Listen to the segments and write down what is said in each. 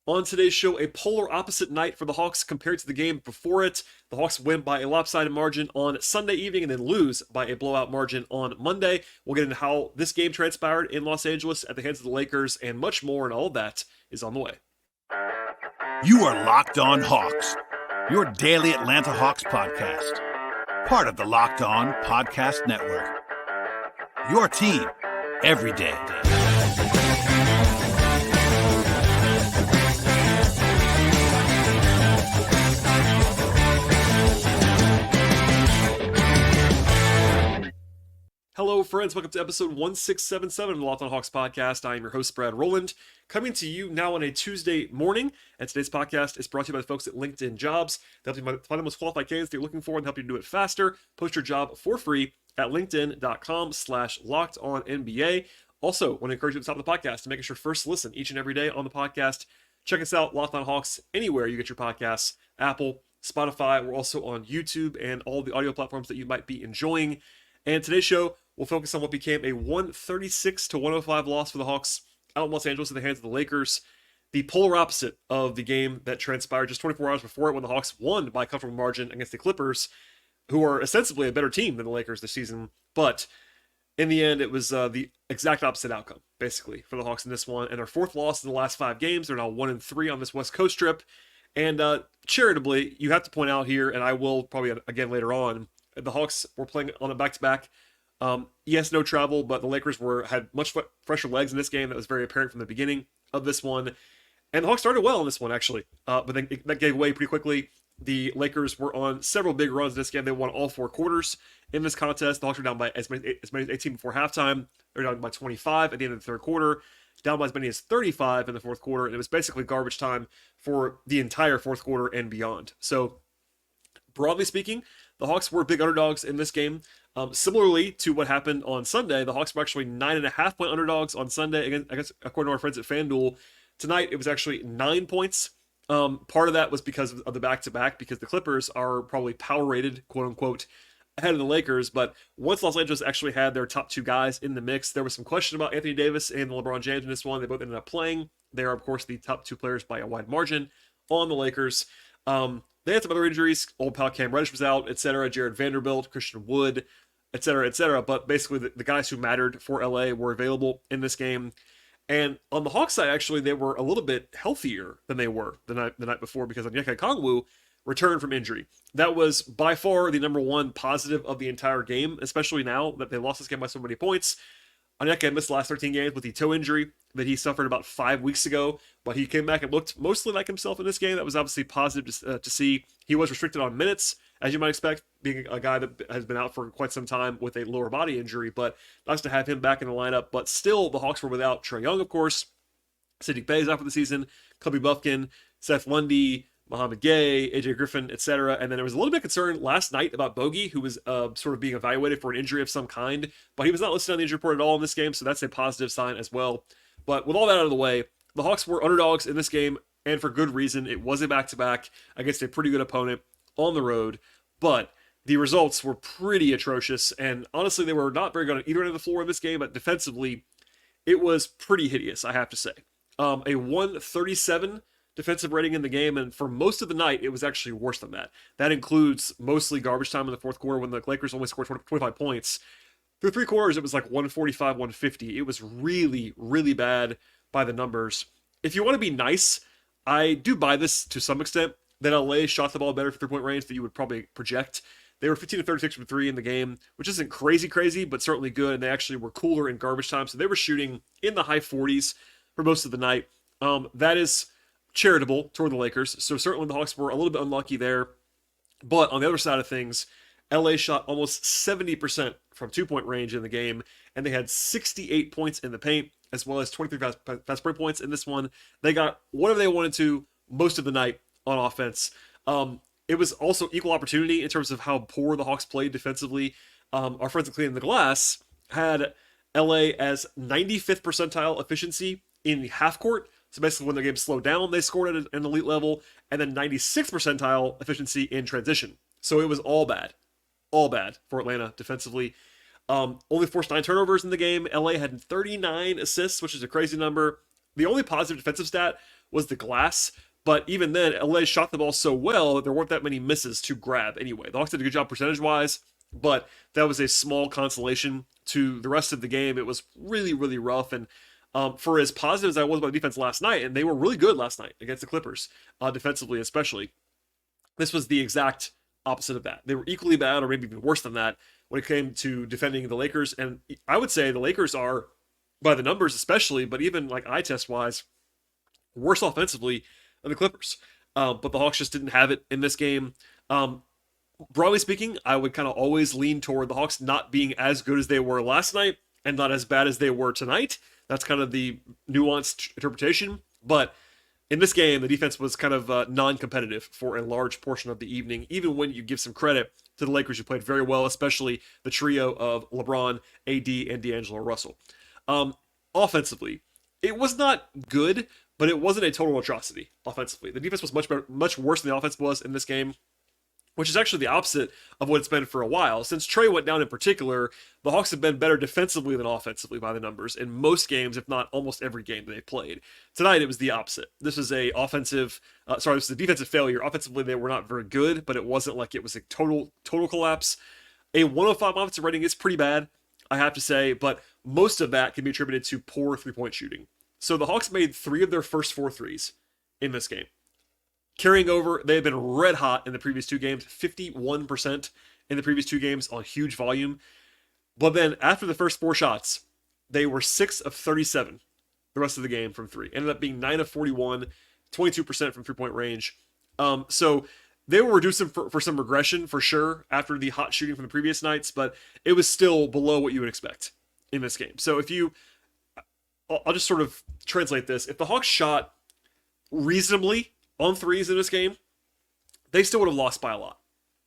On today's show, a polar opposite night for the Hawks compared to the game before it. The Hawks win by a lopsided margin on Sunday evening and then lose by a blowout margin on Monday. We'll get into how this game transpired in Los Angeles at the hands of the Lakers and much more, and all of that is on the way. You are Locked On Hawks, your daily Atlanta Hawks podcast. Part of the Locked On Podcast Network. Your team every day. Hello, friends. Welcome to episode 1677 of the Locked On Hawks podcast. I am your host, Brad Rowland, coming to you now on a Tuesday morning. And today's podcast is brought to you by the folks at LinkedIn Jobs. They'll help you find the most qualified candidates that you're looking for and help you do it faster. Post your job for free at linkedin.com/lockedonnba. Also, want to encourage you at the top of the podcast to make it your first listen each and every day on the podcast. Check us out, Locked On Hawks, anywhere you get your podcasts. Apple, Spotify. We're also on YouTube and all the audio platforms that you might be enjoying. And today's show, we'll focus on what became a 136-105 loss for the Hawks out in Los Angeles at the hands of the Lakers. The polar opposite of the game that transpired just 24 hours before it when the Hawks won by a comfortable margin against the Clippers, who are ostensibly a better team than the Lakers this season. But in the end, it was the exact opposite outcome, basically, for the Hawks in this one. And their fourth loss in the last 5 games. They're now 1-3 on this West Coast trip. And charitably, you have to point out here, and I will probably again later on, the Hawks were playing on a back-to-back. Yes, no travel, but the Lakers had much fresher legs in this game. That was very apparent from the beginning of this one. And the Hawks started well in this one, actually. But then that gave way pretty quickly. The Lakers were on several big runs in this game. They won all 4 quarters in this contest. The Hawks were down by as many as 18 before halftime. They were down by 25 at the end of the third quarter. Down by as many as 35 in the fourth quarter. And it was basically garbage time for the entire fourth quarter and beyond. So, broadly speaking, the Hawks were big underdogs in this game. Similarly to what happened on Sunday, the Hawks were actually 9.5-point underdogs on Sunday, against, according to our friends at FanDuel. Tonight, it was actually 9 points. Part of that was because of the back-to-back, because the Clippers are probably power-rated, quote-unquote, ahead of the Lakers. But once Los Angeles actually had their top 2 guys in the mix, there was some question about Anthony Davis and LeBron James in this one. They both ended up playing. They are, of course, the top 2 players by a wide margin on the Lakers. They had some other injuries. Old pal Cam Reddish was out, etc. Jared Vanderbilt, Christian Wood, etc., etc. But basically, the guys who mattered for LA were available in this game. And on the Hawks side, actually, they were a little bit healthier than they were the night before, because Onyeka Okongwu returned from injury. That was by far the number one positive of the entire game, especially now that they lost this game by so many points. Onyeka missed the last 13 games with the toe injury that he suffered about 5 weeks ago, but he came back and looked mostly like himself in this game. That was obviously positive to see. He was restricted on minutes, as you might expect, being a guy that has been out for quite some time with a lower body injury, but nice to have him back in the lineup. But still, the Hawks were without Trae Young, of course. Saddiq Bey is out for the season, Kobe Buffkin, Seth Lundy, Mohamed Gay, AJ Griffin, etc. And then there was a little bit of concern last night about Bogey, who was sort of being evaluated for an injury of some kind, but he was not listed on the injury report at all in this game, so that's a positive sign as well. But with all that out of the way, the Hawks were underdogs in this game, and for good reason. It was a back-to-back against a pretty good opponent on the road, but the results were pretty atrocious, and honestly, they were not very good on either end of the floor in this game, but defensively, it was pretty hideous, I have to say. A 137 defensive rating in the game, and for most of the night, it was actually worse than that. That includes mostly garbage time in the fourth quarter when the Lakers only scored 25 points. Through 3 quarters, it was like 145, 150. It was really, really bad by the numbers. If you want to be nice, I do buy this to some extent, that LA shot the ball better for 3-point range than you would probably project. They were 15-36 from 3 in the game, which isn't crazy, but certainly good, and they actually were cooler in garbage time, so they were shooting in the high 40s for most of the night. That is charitable toward the Lakers, so certainly the Hawks were a little bit unlucky there. But on the other side of things, LA shot almost 70% from 2-point range in the game, and they had 68 points in the paint, as well as 23 fast break points in this one. They got whatever they wanted to most of the night on offense. It was also equal opportunity in terms of how poor the Hawks played defensively. Our friends at Cleaning the Glass had LA as 95th percentile efficiency in the half court. So basically, when the game slowed down, they scored at an elite level, and then 96th percentile efficiency in transition. So it was all bad for Atlanta defensively. Only forced 9 turnovers in the game. LA had 39 assists, which is a crazy number. The only positive defensive stat was the glass. But even then, LA shot the ball so well that there weren't that many misses to grab anyway. The Hawks did a good job percentage-wise, but that was a small consolation to the rest of the game. It was really, really rough. And for as positive as I was about defense last night, and they were really good last night against the Clippers, defensively especially, this was the exact opposite of that. They were equally bad, or maybe even worse than that, when it came to defending the Lakers. And I would say the Lakers are, by the numbers especially, but even like eye test wise, worse offensively than the Clippers. But the Hawks just didn't have it in this game. Broadly speaking, I would kind of always lean toward the Hawks not being as good as they were last night and not as bad as they were tonight. That's kind of the nuanced interpretation. But in this game, the defense was kind of non-competitive for a large portion of the evening, even when you give some credit to the Lakers, who played very well, especially the trio of LeBron, AD, and D'Angelo Russell. Offensively, it was not good, but it wasn't a total atrocity offensively. The defense was much worse than the offense was in this game, which is actually the opposite of what it's been for a while. Since Trae went down in particular, the Hawks have been better defensively than offensively by the numbers in most games, if not almost every game that they played. Tonight, it was the opposite. This was a defensive failure. Offensively, they were not very good, but it wasn't like it was a total collapse. A 105 offensive rating is pretty bad, I have to say, but most of that can be attributed to poor three-point shooting. So the Hawks made 3 of their first 4 threes in this game. Carrying over, they had been red hot in the previous 2 games, 51% in the previous 2 games on huge volume. But then after the first 4 shots, they were 6 of 37 the rest of the game from 3. Ended up being 9 of 41, 22% from three-point range. So they were reducing for some regression for sure after the hot shooting from the previous nights, but it was still below what you would expect in this game. So I'll just sort of translate this. If the Hawks shot reasonably on threes in this game, they still would have lost by a lot.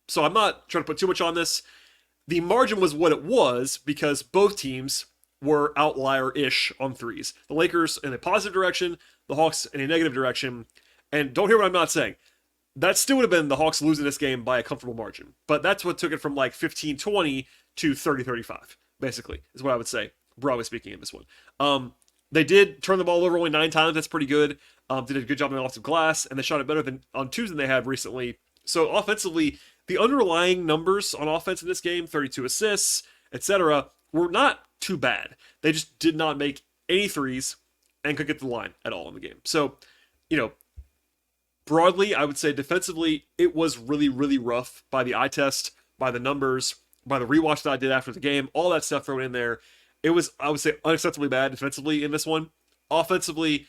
So I'm not trying to put too much on this. The margin was what it was because both teams were outlier-ish on threes. The Lakers in a positive direction, the Hawks in a negative direction. And don't hear what I'm not saying. That still would have been the Hawks losing this game by a comfortable margin. But that's what took it from like 15-20 to 30-35, basically, is what I would say, broadly speaking, in this one. They did turn the ball over only 9 times. That's pretty good. Did a good job on the offensive glass, and they shot it better than on Tuesday than they have recently. So offensively, the underlying numbers on offense in this game, 32 assists, etc., were not too bad. They just did not make any threes and could get to the line at all in the game. So, broadly, I would say defensively, it was really, really rough by the eye test, by the numbers, by the rewatch that I did after the game, all that stuff thrown in there. It was, I would say, unacceptably bad defensively in this one. Offensively,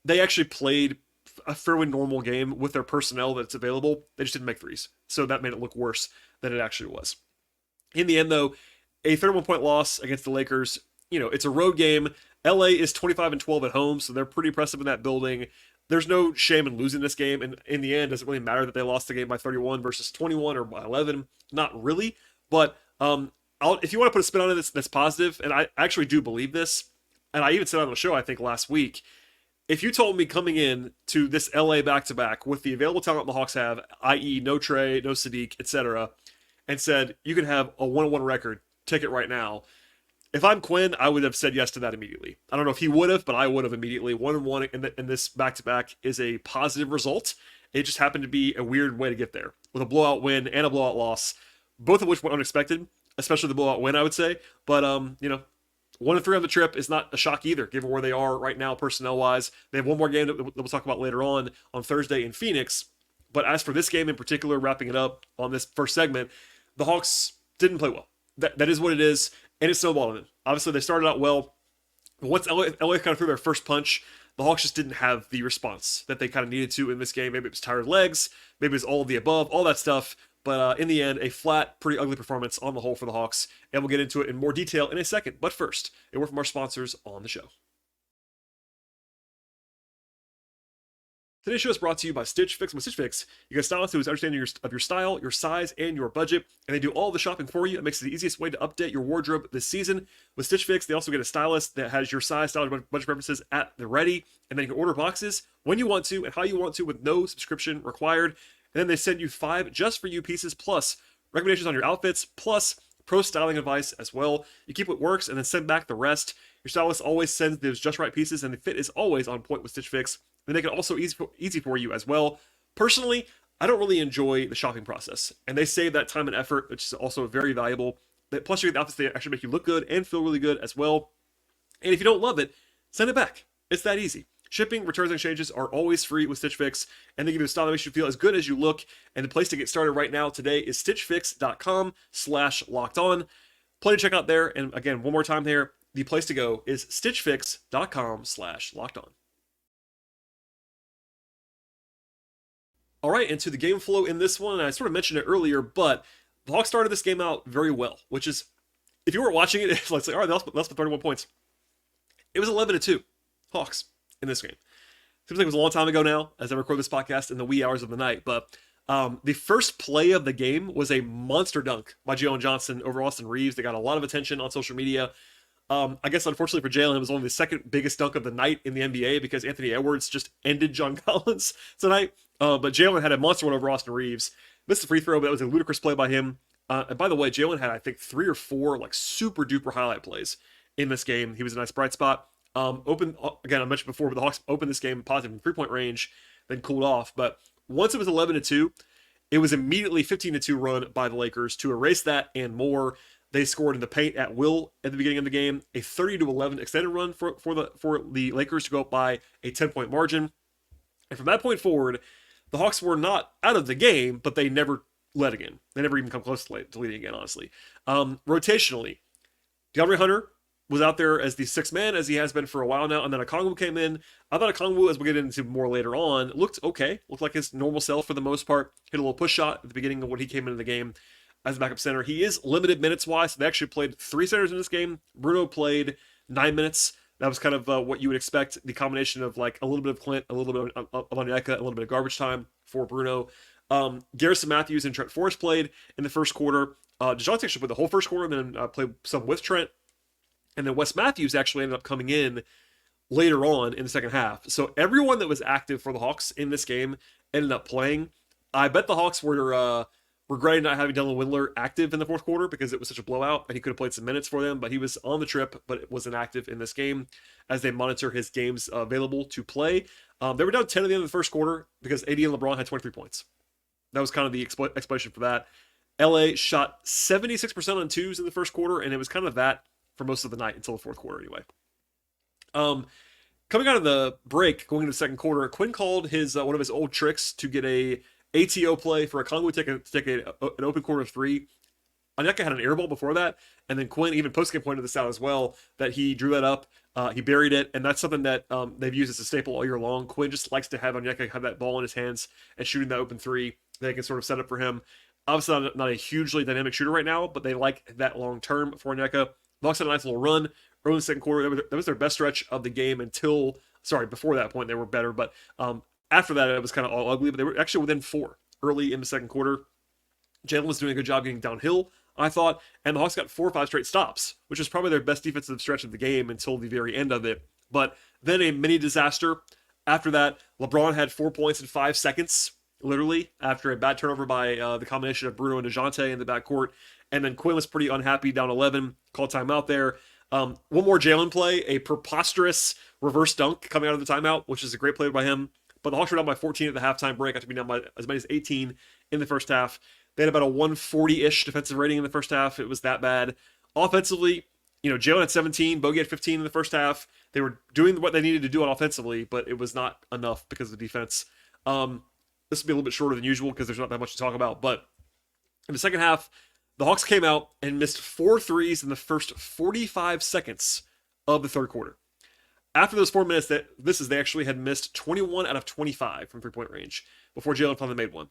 they actually played a fairly normal game with their personnel that's available. They just didn't make threes. So that made it look worse than it actually was. In the end, though, a 31-point loss against the Lakers, it's a road game. LA is 25-12 at home, so they're pretty impressive in that building. There's no shame in losing this game. And in the end, does it really matter that they lost the game by 31 versus 21 or by 11? Not really. But if you want to put a spin on it that's positive, and I actually do believe this, and I even said on the show, I think last week, if you told me coming in to this LA back-to-back with the available talent the Hawks have, i.e. no Trae, no Sadiq, etc., and said you can have a 1-1 record, take it right now. If I'm Quinn, I would have said yes to that immediately. I don't know if he would have, but I would have immediately. 1-1 in this back-to-back is a positive result. It just happened to be a weird way to get there, with a blowout win and a blowout loss, both of which were unexpected, especially the blowout win, I would say. But 1-3 on the trip is not a shock either, given where they are right now personnel-wise. They have one more game that we'll talk about later on Thursday in Phoenix. But as for this game in particular, wrapping it up on this first segment, the Hawks didn't play well. That is what it is, and it snowballed on them. Obviously, they started out well. But once LA kind of threw their first punch, the Hawks just didn't have the response that they kind of needed to in this game. Maybe it was tired legs, maybe it was all of the above, all that stuff. But in the end, a flat, pretty ugly performance on the whole for the Hawks, and we'll get into it in more detail in a second. But first, a word from our sponsors on the show. Today's show is brought to you by Stitch Fix. With Stitch Fix, you get a stylist who is understanding of your style, your size, and your budget, and they do all the shopping for you. It makes it the easiest way to update your wardrobe this season. With Stitch Fix, they also get a stylist that has your size, style, and budget preferences at the ready, and then you can order boxes when you want to and how you want to with no subscription required. And then they send you 5 just for you pieces, plus recommendations on your outfits, plus pro styling advice as well. You keep what works and then send back the rest. Your stylist always sends those just right pieces, and the fit is always on point with Stitch Fix. They make it also easy for you as well. Personally, I don't really enjoy the shopping process, and they save that time and effort, which is also very valuable. Plus, you get the outfits that actually make you look good and feel really good as well. And if you don't love it, send it back. It's that easy. Shipping, returns, and exchanges are always free with Stitch Fix, and they give you a style that makes you feel as good as you look. And the place to get started right now today is stitchfix.com/lockedon. Plenty to check out there. And again, one more time here, the place to go is stitchfix.com/lockedon. All right, and to the game flow in this one, I sort of mentioned it earlier, but the Hawks started this game out very well, which is, if you weren't watching it, it's like, all right, that's the 31 points. It was 11-2 Hawks in this game. Seems like it was a long time ago now, as I record this podcast in the wee hours of the night, but the first play of the game was a monster dunk by Jalen Johnson over Austin Reeves. They got a lot of attention on social media. I guess unfortunately for Jalen, it was only the second biggest dunk of the night in the NBA because Anthony Edwards just ended John Collins tonight. But Jalen had a monster one over Austin Reeves. Missed the free throw, but that was a ludicrous play by him. And by the way, Jalen had, I think, 3 or 4 like super duper highlight plays in this game. He was a nice bright spot. Again, I mentioned before, but the Hawks opened this game positive in 3-point range, then cooled off. But once it was 11-2, it was immediately 15-2 run by the Lakers to erase that and more. They scored in the paint at will at the beginning of the game, a 30-11 extended run for the Lakers to go up by a 10-point margin. And from that point forward, the Hawks were not out of the game, but they never led again. They never even come close to leading again, honestly. Rotationally, DeAndre Hunter was out there as the sixth man, as he has been for a while now, and then Okongwu came in. I thought Okongwu, as we'll get into more later on, looked okay. Looked like his normal self for the most part. Hit a little push shot at the beginning of when he came into the game as a backup center. He is limited minutes-wise, so they actually played 3 centers in this game. Bruno played 9 minutes. That was kind of what you would expect, the combination of like a little bit of Clint, a little bit of Onyeka, a little bit of garbage time for Bruno. Garrison Matthews and Trent Forrest played in the first quarter. DeJounte actually played the whole first quarter and then played some with Trent. And then Wes Matthews actually ended up coming in later on in the second half. So everyone that was active for the Hawks in this game ended up playing. I bet the Hawks were regretting not having Dylan Windler active in the fourth quarter because it was such a blowout and he could have played some minutes for them, but he was on the trip, but wasn't active in this game as they monitor his games available to play. They were down 10 at the end of the first quarter because AD and LeBron had 23 points. That was kind of the explanation for that. LA shot 76% on twos in the first quarter, and it was kind of that for most of the night until the fourth quarter anyway. Coming out of the break, going into the second quarter, Quinn called his one of his old tricks to get a ATO play for Okongwu to take an open corner 3. Onyeka had an air ball before that, and then Quinn even post-game pointed this out as well, that he drew that up, he buried it, and that's something that they've used as a staple all year long. Quinn just likes to have Onyeka have that ball in his hands and shooting that open 3. They can sort of set up for him. Obviously not a hugely dynamic shooter right now, but they like that long term for Onyeka. The Hawks had a nice little run early in the second quarter. That was their best stretch of the game before that point they were better, but after that it was kind of all ugly, but they were actually within 4 early in the second quarter. Jalen was doing a good job getting downhill, I thought, and the Hawks got 4 or 5 straight stops, which was probably their best defensive stretch of the game until the very end of it. But then a mini disaster. After that, LeBron had 4 points in 5 seconds, literally, after a bad turnover by the combination of Bruno and DeJounte in the backcourt. And then Quinn was pretty unhappy, down 11, called timeout there. One more Jalen play, a preposterous reverse dunk coming out of the timeout, which is a great play by him. But the Hawks were down by 14 at the halftime break, got to be down by as many as 18 in the first half. They had about a 140-ish defensive rating in the first half. It was that bad. Offensively, Jalen had 17, Bogey had 15 in the first half. They were doing what they needed to do on offensively, but it was not enough because of the defense. This will be a little bit shorter than usual because there's not that much to talk about. But in the second half, the Hawks came out and missed 4 threes in the first 45 seconds of the third quarter. After those 4 minutes, they actually had missed 21 out of 25 from three-point range before Jalen finally made one.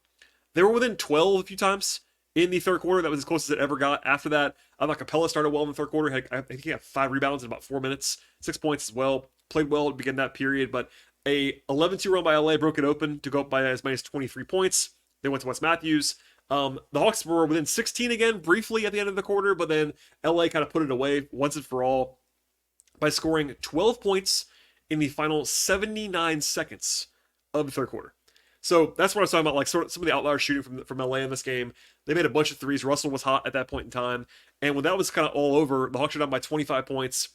They were within 12 a few times in the third quarter. That was as close as it ever got. After that, I thought Capella started well in the third quarter. I think he had 5 rebounds in about 4 minutes, 6 points as well. Played well to begin that period, but a 11-2 run by LA broke it open to go up by as many as 23 points. They went to Wes Matthews. The Hawks were within 16 again briefly at the end of the quarter, but then LA kind of put it away once and for all by scoring 12 points in the final 79 seconds of the third quarter. So that's what I was talking about, like sort of some of the outlier shooting from LA in this game. They made a bunch of threes. Russell was hot at that point in time. And when that was kind of all over, the Hawks were down by 25 points.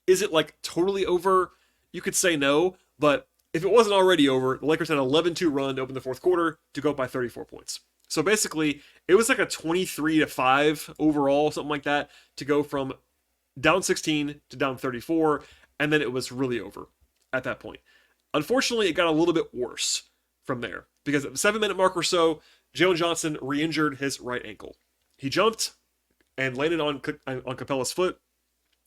Is it like totally over? You could say no, but if it wasn't already over, the Lakers had an 11-2 run to open the fourth quarter to go up by 34 points. So basically, it was like a 23-5 overall, something like that, to go from down 16 to down 34, and then it was really over at that point. Unfortunately, it got a little bit worse from there because at the 7-minute mark or so, Jalen Johnson re-injured his right ankle. He jumped and landed on Capella's foot.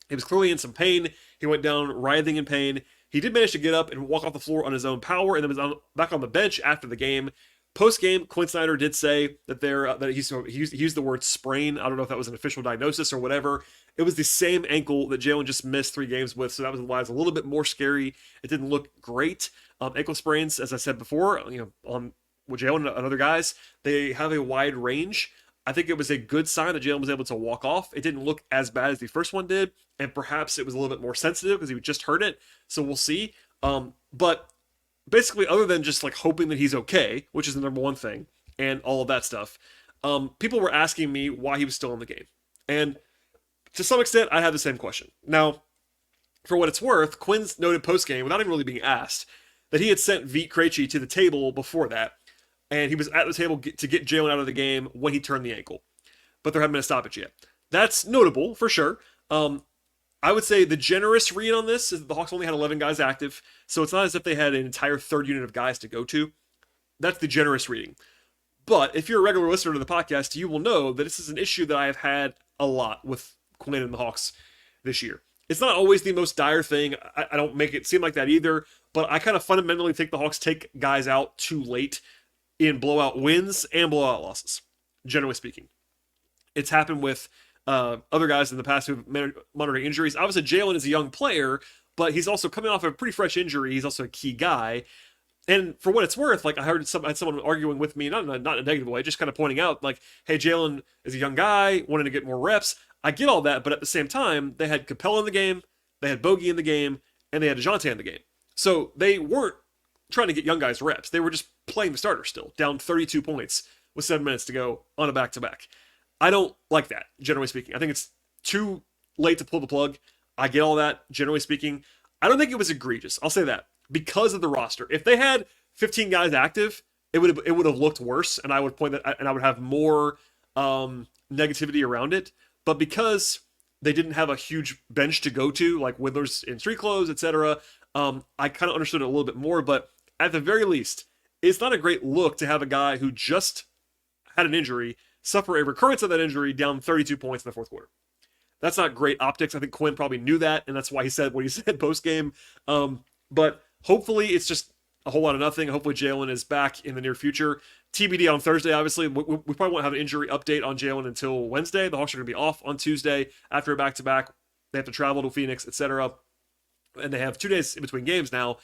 He was clearly in some pain. He went down writhing in pain. He did manage to get up and walk off the floor on his own power, and then was back on the bench after the game. Post game, Quinn Snyder did say that he used the word sprain. I don't know if that was an official diagnosis or whatever. It was the same ankle that Jalen just missed 3 games with, so that was why it was a little bit more scary. It didn't look great. Ankle sprains, as I said before, on with Jalen and other guys, they have a wide range. I think it was a good sign that Jalen was able to walk off. It didn't look as bad as the first one did, and perhaps it was a little bit more sensitive because he just heard it. So we'll see. But basically, other than just like hoping that he's okay, which is the number one thing, and all of that stuff, people were asking me why he was still in the game. And to some extent, I had the same question. Now, for what it's worth, Quinn's noted post-game, without even really being asked, that he had sent Vit Krejci to the table before that, and he was at the table to get Jalen out of the game when he turned the ankle. But there hadn't been a stoppage yet. That's notable, for sure. I would say the generous read on this is that the Hawks only had 11 guys active, so it's not as if they had an entire third unit of guys to go to. That's the generous reading. But if you're a regular listener to the podcast, you will know that this is an issue that I have had a lot with Quinn and the Hawks this year. It's not always the most dire thing. I don't make it seem like that either, but I kind of fundamentally think the Hawks take guys out too late in blowout wins and blowout losses, generally speaking. It's happened with other guys in the past who've monitoring injuries. Obviously, Jalen is a young player, but he's also coming off a pretty fresh injury. He's also a key guy. And for what it's worth, like I had someone arguing with me, not in a negative way, just kind of pointing out, like, hey, Jalen is a young guy, wanting to get more reps. I get all that, but at the same time, they had Capella in the game, they had Bogey in the game, and they had DeJounte in the game. So they weren't trying to get young guys reps. They were just playing the starter still, down 32 points with 7 minutes to go on a back-to-back. I don't like that, generally speaking. I think it's too late to pull the plug. I get all that, generally speaking. I don't think it was egregious. I'll say that. Because of the roster. If they had 15 guys active, it would have looked worse, and I would point that, and I would have more negativity around it. But because they didn't have a huge bench to go to, like Whittler's in street clothes, etc., I kind of understood it a little bit more. But at the very least, it's not a great look to have a guy who just had an injury suffer a recurrence of that injury down 32 points in the fourth quarter. That's not great optics. I think Quinn probably knew that, and that's why he said what he said post-game. But hopefully it's just a whole lot of nothing. Hopefully Jalen is back in the near future. TBD on Thursday, obviously. We probably won't have an injury update on Jalen until Wednesday. The Hawks are going to be off on Tuesday after a back-to-back. They have to travel to Phoenix, etc. And they have 2 days in between games now.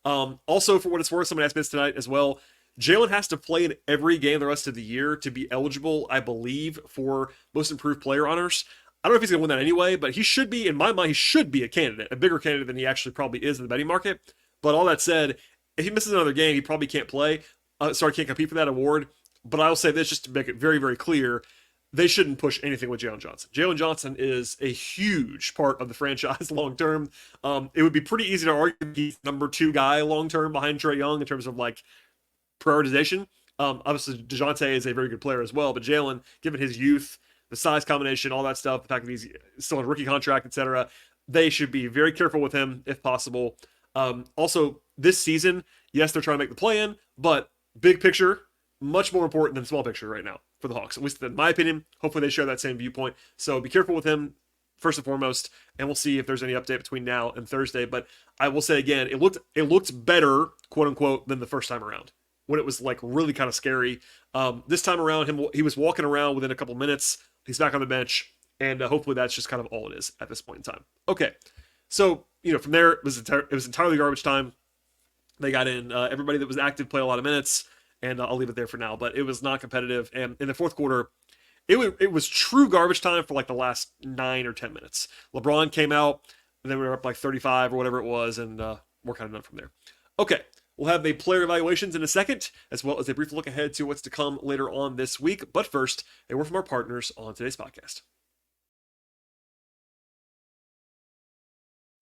Also, for what it's worth, someone asked me this tonight as well. Jalen has to play in every game the rest of the year to be eligible, I believe, for Most Improved Player honors. I don't know if he's going to win that anyway, but he should be, in my mind, he should be a candidate, a bigger candidate than he actually probably is in the betting market. But all that said, if he misses another game, he probably can't play. Can't compete for that award. But I'll say this just to make it very, very clear. They shouldn't push anything with Jalen Johnson. Jalen Johnson is a huge part of the franchise long-term. It would be pretty easy to argue he's number 2 guy long-term behind Trae Young in terms of, like, prioritization. Obviously, DeJounte is a very good player as well, but Jalen, given his youth, the size combination, all that stuff, the fact that he's still on a rookie contract, etc., they should be very careful with him if possible. Also, this season, yes, they're trying to make the play-in, but big picture, much more important than small picture right now for the Hawks, at least in my opinion. Hopefully they share that same viewpoint. So be careful with him, first and foremost, and we'll see if there's any update between now and Thursday. But I will say again, it looked better, quote-unquote, than the first time around, when it was like really kind of scary. This time around, he was walking around within a couple minutes. He's back on the bench, and hopefully that's just kind of all it is at this point in time. Okay, so from there, it was entirely garbage time. They got in everybody that was active, played a lot of minutes, and I'll leave it there for now. But it was not competitive, and in the fourth quarter, it was true garbage time for like the last 9 or 10 minutes. LeBron came out, and then we were up like 35 or whatever it was, and we're kind of done from there. Okay. We'll have a player evaluations in a second, as well as a brief look ahead to what's to come later on this week. But first, a word from our partners on today's podcast.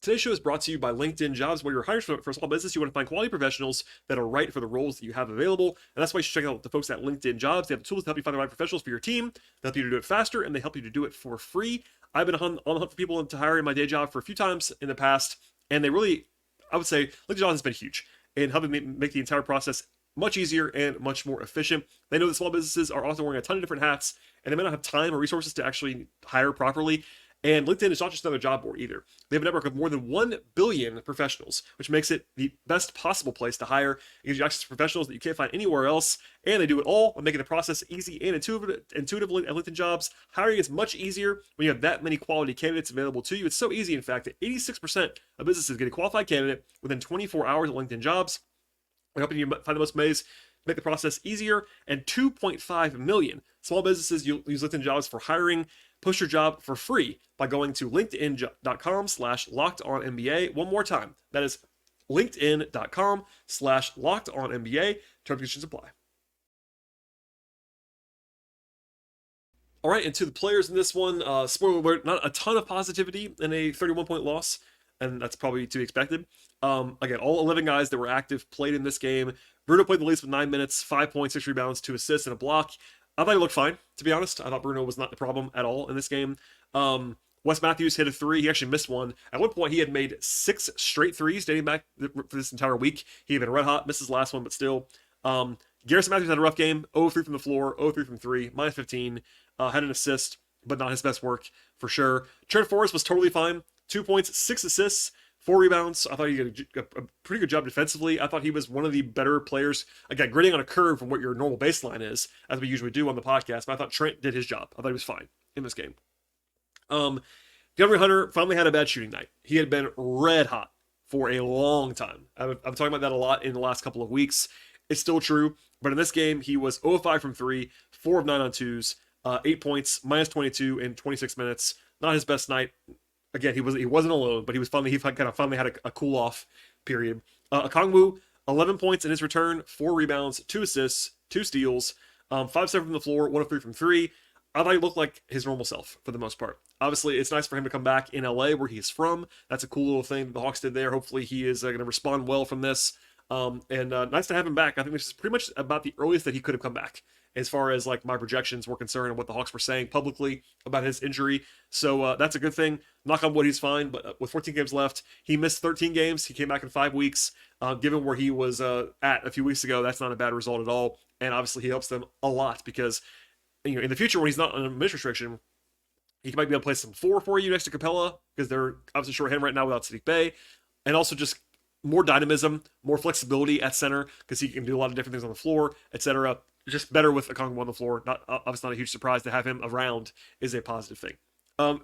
Today's show is brought to you by LinkedIn Jobs. Where you're hiring for a small business, you want to find quality professionals that are right for the roles that you have available. And that's why you should check out the folks at LinkedIn Jobs. They have the tools to help you find the right professionals for your team. They help you to do it faster, and they help you to do it for free. I've been on the hunt for people to hire in my day job for a few times in the past, and they really, I would say, LinkedIn Jobs has been huge in helping make the entire process much easier and much more efficient. They know that small businesses are often wearing a ton of different hats, and they may not have time or resources to actually hire properly. And LinkedIn is not just another job board either. They have a network of more than 1 billion professionals, which makes it the best possible place to hire. It gives you access to professionals that you can't find anywhere else. And they do it all by making the process easy and intuitive at LinkedIn Jobs. Hiring is much easier when you have that many quality candidates available to you. It's so easy, in fact, that 86% of businesses get a qualified candidate within 24 hours at LinkedIn Jobs. They're helping you find the most ways to make the process easier. And 2.5 million small businesses use LinkedIn Jobs for hiring. Post your job for free by going to linkedin.com/lockedonnba. One more time. That is linkedin.com/lockedonnba. Terms and conditions apply. All right, and to the players in this one, spoiler alert, not a ton of positivity in a 31-point loss, and that's probably to be expected. Again, all 11 guys that were active played in this game. Bruno played the least with 9 minutes, 5 points, 6 rebounds, 2 assists, and a block. I thought he looked fine, to be honest. I thought Bruno was not the problem at all in this game. Wes Matthews hit a 3. He actually missed one. At one point, he had made 6 straight threes dating back for this entire week. He had been red hot, missed his last one, but still. Garrison Matthews had a rough game. 0-3 from the floor, 0-3 from 3, minus 15. Had an assist, but not his best work for sure. Trent Forrest was totally fine. 2 points, 6 assists, 4 rebounds. I thought he did a pretty good job defensively. I thought he was one of the better players. Again, grading on a curve from what your normal baseline is, as we usually do on the podcast. But I thought Trent did his job. I thought he was fine in this game. DeAndre Hunter finally had a bad shooting night. He had been red hot for a long time. I'm talking about that a lot in the last couple of weeks. It's still true. But in this game, he was 0 of 5 from 3, 4 of 9 on 2s, 8 points, minus 22 in 26 minutes. Not his best night. Again, he wasn't alone, but he finally had a cool off period. Okongwu, 11 points in his return, 4 rebounds, 2 assists, 2 steals, 5-7 from the floor, 1 of 3 from 3. I thought he looked like his normal self for the most part. Obviously, it's nice for him to come back in LA where he's from. That's a cool little thing that the Hawks did there. Hopefully, he is going to respond well from this. And nice to have him back. I think this is pretty much about the earliest that he could have come back, as far as like my projections were concerned and what the Hawks were saying publicly about his injury. So that's a good thing. Knock on wood, he's fine. But with 14 games left, he missed 13 games. He came back in 5 weeks. Given where he was at a few weeks ago, that's not a bad result at all. And obviously, he helps them a lot because in the future when he's not on a minutes restriction, he might be able to play some 4 for you next to Capella because they're obviously short-handed right now without Sadiq Bey, and also just more dynamism, more flexibility at center because he can do a lot of different things on the floor, etc. Just better with Okongwu on the floor. Obviously not a huge surprise to have him around is a positive thing.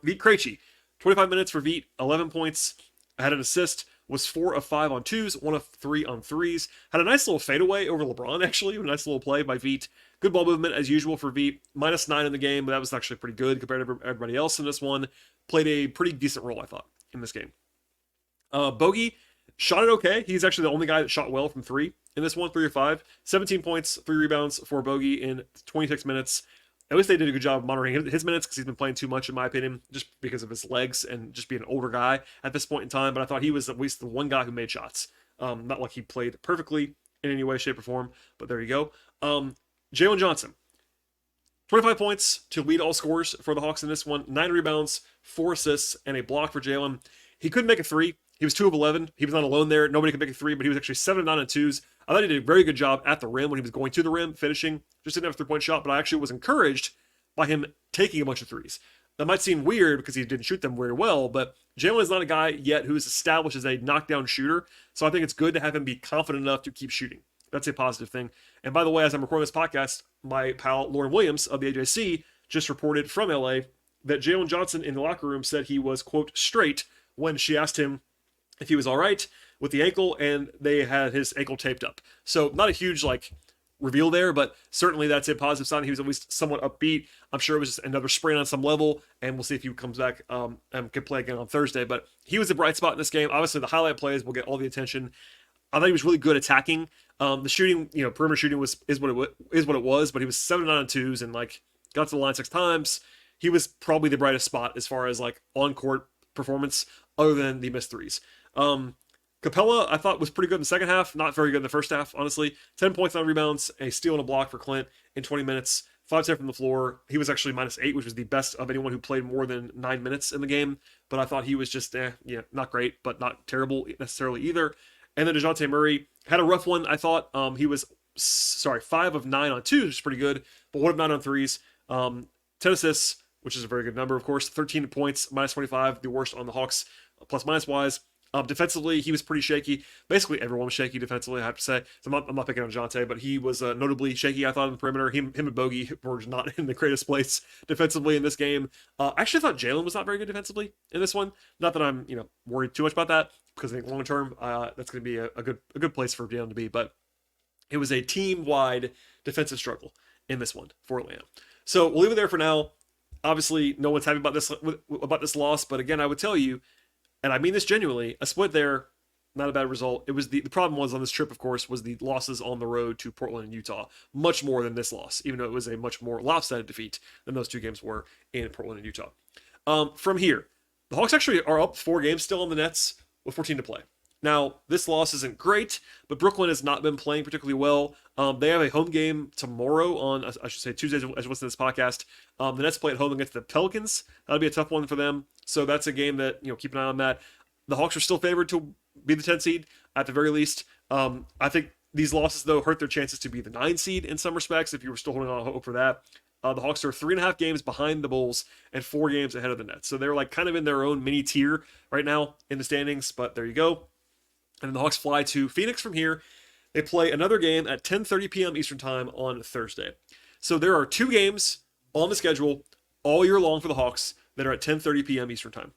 Vit Krejci, 25 minutes for Vit, 11 points, had an assist, was 4 of 5 on 2s, 1 of 3 on 3s. Had a nice little fadeaway over LeBron, actually. A nice little play by Vit. Good ball movement, as usual, for Vit. Minus 9 in the game, but that was actually pretty good compared to everybody else in this one. Played a pretty decent role, I thought, in this game. Bogey shot it okay. He's actually the only guy that shot well from 3 in this one, 3 or 5. 17 points, 3 rebounds for Bogey in 26 minutes. At least they did a good job of monitoring his minutes because he's been playing too much, in my opinion, just because of his legs and just being an older guy at this point in time. But I thought he was at least the one guy who made shots. Not like he played perfectly in any way, shape, or form, but there you go. Jalen Johnson, 25 points to lead all scorers for the Hawks in this one. 9 rebounds, 4 assists, and a block for Jalen. He couldn't make a 3. He was 2 of 11. He was not alone there. Nobody could make a 3, but he was actually 7 of 9 on 2s. I thought he did a very good job at the rim when he was going to the rim, finishing. Just didn't have a 3-point shot, but I actually was encouraged by him taking a bunch of 3s. That might seem weird because he didn't shoot them very well, but Jalen is not a guy yet who is established as a knockdown shooter, so I think it's good to have him be confident enough to keep shooting. That's a positive thing. And by the way, as I'm recording this podcast, my pal Lauren Williams of the AJC just reported from LA that Jalen Johnson in the locker room said he was, quote, straight when she asked him if he was all right with the ankle, and they had his ankle taped up. So not a huge reveal there, but certainly that's a positive sign. He was at least somewhat upbeat. I'm sure it was just another sprain on some level, and we'll see if he comes back and can play again on Thursday. But he was a bright spot in this game. Obviously, the highlight plays will get all the attention. I thought he was really good attacking. The shooting, perimeter shooting is what it was, but he was 7 9 on 2s and got to the line 6 times. He was probably the brightest spot as far as on court performance other than the missed threes. Capella, I thought was pretty good in the second half, not very good in the first half, honestly. 10 points on rebounds, a steal and a block for Clint in 20 minutes, 5-10 from the floor. He was actually -8, which was the best of anyone who played more than 9 minutes in the game. But I thought he was just, not great, but not terrible necessarily either. And then DeJounte Murray had a rough one, I thought. He was, 5 of 9 on twos, which is pretty good, but 1 of 9 on threes. 10 assists, which is a very good number, of course. 13 points, -25, the worst on the Hawks, plus-minus wise. Defensively, he was pretty shaky. Basically, everyone was shaky defensively, I have to say. So I'm not picking on DeJounte, but he was notably shaky, I thought, on the perimeter. Him and Bogey were not in the greatest place defensively in this game. I actually thought Jalen was not very good defensively in this one. Not that I'm, worried too much about that, because I think long term, that's going to be a good place for Jalen to be. But it was a team-wide defensive struggle in this one for Atlanta. So we'll leave it there for now. Obviously, no one's happy about this loss, but again, I would tell you, and I mean this genuinely, a split there, not a bad result. It was the problem was on this trip, of course, was the losses on the road to Portland and Utah, much more than this loss, even though it was a much more lopsided defeat than those two games were in Portland and Utah. From here, the Hawks actually are up 4 games still on the Nets with 14 to play. Now, this loss isn't great, but Brooklyn has not been playing particularly well. They have a home game tomorrow on, I should say, Tuesday, as you listen to this podcast. The Nets play at home against the Pelicans. That'll be a tough one for them. So that's a game that, keep an eye on that. The Hawks are still favored to be the 10 seed, at the very least. I think these losses, though, hurt their chances to be the 9 seed in some respects, if you were still holding on hope for that. The Hawks are 3.5 games behind the Bulls and 4 games ahead of the Nets. So they're like kind of in their own mini tier right now in the standings, but there you go. And then the Hawks fly to Phoenix from here. They play another game at 10:30 p.m. Eastern Time on Thursday. So there are 2 games on the schedule all year long for the Hawks that are at 10:30 p.m. Eastern Time.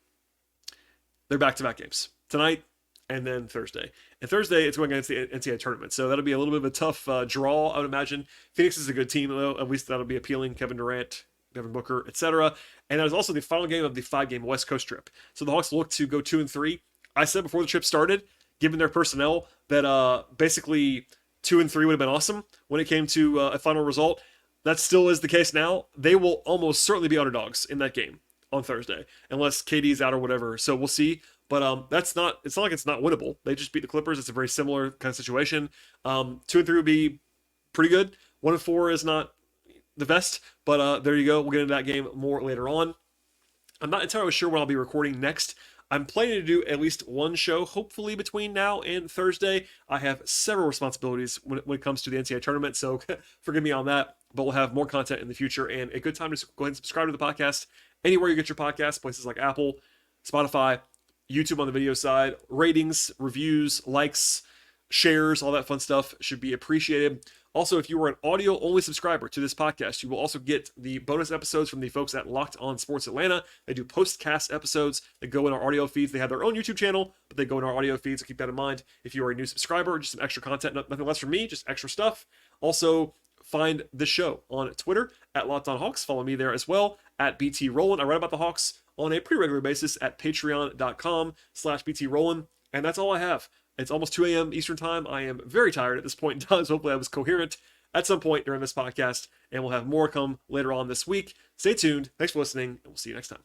They're back-to-back games. Tonight and then Thursday. And Thursday, it's going against the NCAA tournament. So that'll be a little bit of a tough draw, I would imagine. Phoenix is a good team, though. At least that'll be appealing. Kevin Durant, Devin Booker, etc. And that is also the final game of the 5-game West Coast trip. So the Hawks look to go 2-3. I said before the trip started, given their personnel, that basically 2-3 would have been awesome when it came to a final result. That still is the case now. They will almost certainly be underdogs in that game on Thursday, unless KD's out or whatever. So we'll see. But it's not like it's not winnable. They just beat the Clippers. It's a very similar kind of situation. 2-3 would be pretty good. 1-4 is not the best, but there you go. We'll get into that game more later on. I'm not entirely sure when I'll be recording next. I'm planning to do at least one show, hopefully between now and Thursday. I have several responsibilities when it comes to the NCAA tournament, so forgive me on that. But we'll have more content in the future, and a good time to go ahead and subscribe to the podcast anywhere you get your podcasts, places like Apple, Spotify, YouTube on the video side. Ratings, reviews, likes, shares, all that fun stuff should be appreciated. Also, if you are an audio-only subscriber to this podcast, you will also get the bonus episodes from the folks at Locked On Sports Atlanta. They do post-cast episodes that go in our audio feeds. They have their own YouTube channel, but they go in our audio feeds, so keep that in mind. If you are a new subscriber, just some extra content, nothing less from me, just extra stuff. Also, find the show on Twitter at Locked On Hawks. Follow me there as well, at BT Rowland. I write about the Hawks on a pretty regular basis at patreon.com/BT Rowland. And that's all I have. It's almost 2 a.m. Eastern Time. I am very tired at this point in time, so hopefully I was coherent at some point during this podcast, and we'll have more come later on this week. Stay tuned. Thanks for listening, and we'll see you next time.